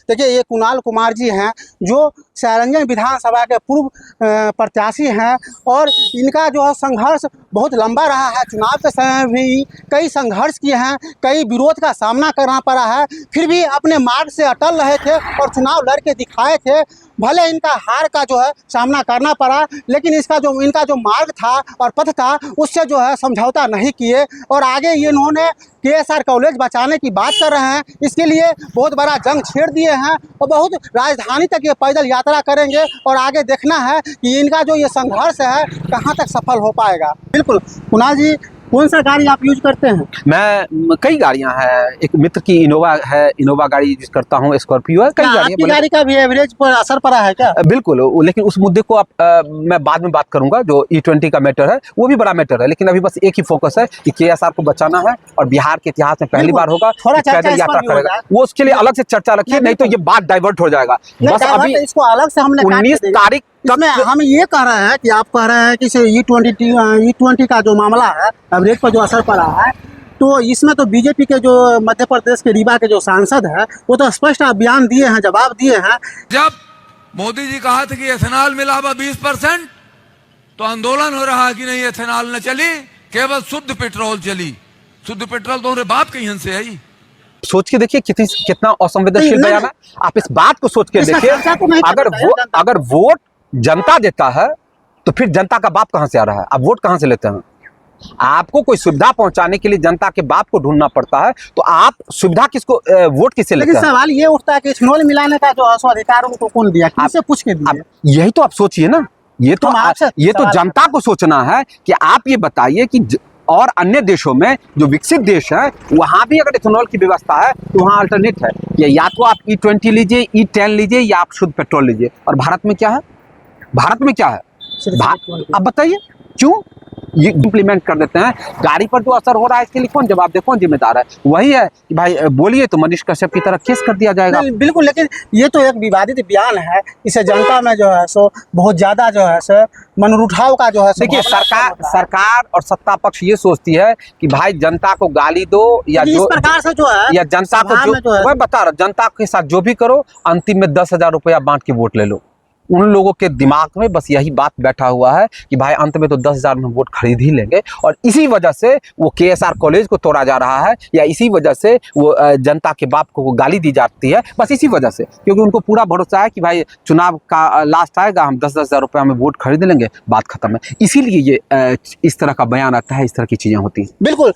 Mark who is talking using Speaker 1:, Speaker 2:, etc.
Speaker 1: देखिए ये कुणाल कुमार जी हैं जो सरायरंजन विधानसभा के पूर्व प्रत्याशी हैं और इनका जो है संघर्ष बहुत लंबा रहा है। चुनाव के समय भी कई संघर्ष किए हैं, कई विरोध का सामना करना पड़ा है, फिर भी अपने मार्ग से अटल रहे थे और चुनाव लड़ के दिखाए थे। भले इनका हार का जो है सामना करना पड़ा, लेकिन इनका जो मार्ग था और पथ था उससे जो है समझौता नहीं किए और आगे ये इन्होंने KSR कॉलेज बचाने की बात कर रहे हैं। इसके लिए बहुत बड़ा जंग छेड़ दिए हैं और बहुत राजधानी तक ये पैदल यात्रा करेंगे और आगे देखना है कि इनका जो ये संघर्ष है कहाँ तक सफल हो पाएगा। बिल्कुल कुणाल जी, कौन सा गाड़ी आप यूज करते हैं?
Speaker 2: मैं कई गाड़ियां हैं, एक मित्र की इनोवा है, इनोवा गाड़ी यूज करता हूं, स्कॉर्पियो है, कई गाड़ियां।
Speaker 1: गाड़ी का भी एवरेज पर असर पड़ा है क्या?
Speaker 2: बिल्कुल, लेकिन उस मुद्दे को मैं बाद में बात करूंगा। जो E20 का मैटर है वो भी बड़ा मैटर है, लेकिन अभी बस एक ही फोकस है कि KSR को बचाना है और बिहार के इतिहास में पहली बार होगा पैदल यात्रा करेगा। वो उसके लिए अलग से चर्चा रखिए, नहीं तो ये बात डाइवर्ट हो जाएगा। बस अभी
Speaker 1: इसको अलग से हमने
Speaker 2: 19 तारीख
Speaker 1: इसमें हम ये कह रहे हैं कि आप कह रहे हैं कि E20 का जो मामला है एवरेज पर जो असर पड़ा है, तो इसमें तो बीजेपी के जो मध्य प्रदेश के रीवा के जो सांसद है वो तो स्पष्ट बयान दिए हैं, जवाब दिए हैं।
Speaker 3: जब मोदी जी कहा था कि एथेनॉल मिला 20%, तो आंदोलन हो रहा कि नहीं एथेनॉल न चली, केवल शुद्ध पेट्रोल चली। शुद्ध पेट्रोल तो बाप के यहाँ से आई।
Speaker 2: सोच के देखिए कितना असंवेदनशील बयान है। आप इस बात को सोच के देखिए, अगर वोट जनता देता है तो फिर जनता का बाप कहां से आ रहा है? आप वोट कहां से लेते हैं? आपको कोई सुविधा पहुंचाने के लिए जनता के बाप को ढूंढना पड़ता है, तो आप सुविधा किसको वोट किससे लेते हैं?
Speaker 1: लेकिन सवाल ये उठता है कि इथेनॉल मिलाने का जो अधिकार उनको कौन दिया, किससे पूछ के दिया?
Speaker 2: यही तो आप सोचिए ना, ये तो जनता को सोचना है कि आप ये बताइए कि और अन्य देशों में जो विकसित देश है वहां भी अगर इथेनॉल की व्यवस्था है तो वहां अल्टरनेट है। या तो आप E20 लीजिए, E10 लीजिए, या आप शुद्ध पेट्रोल लीजिए। और भारत में क्या है? अब बताइए क्यों ये इम्प्लीमेंट कर देते हैं? गाड़ी पर जो असर हो रहा है इसके लिए कौन जवाब दे, कौन जिम्मेदार है? वही है कि भाई बोलिए तो मनीष कश्यप की तरह केस कर दिया जाएगा।
Speaker 1: बिल्कुल, लेकिन ये तो एक विवादित बयान है, इसे जनता में जो है सो बहुत ज्यादा जो है सो मनोरुझाव का जो है।
Speaker 2: देखिए सरकार और सत्ता पक्ष ये सोचती है कि भाई जनता को गाली दो या
Speaker 1: इस प्रकार से जो है,
Speaker 2: या जनता को जो मैं बता रहा हूँ, जनता के साथ जो भी करो अंतिम में 10,000 रुपया बांट के वोट ले लो। उन लोगों के दिमाग में बस यही बात बैठा हुआ है कि भाई अंत में तो 10,000 में वोट खरीद ही लेंगे, और इसी वजह से वो KSR कॉलेज को तोड़ा जा रहा है, या इसी वजह से वो जनता के बाप को वो गाली दी जाती है, बस इसी वजह से, क्योंकि उनको पूरा भरोसा है कि भाई चुनाव का लास्ट आएगा, हम 10,000 रुपया में वोट खरीद लेंगे, बात खत्म है। इसीलिए ये इस तरह का बयान आता है, इस तरह की चीजें होती हैं।
Speaker 1: बिल्कुल।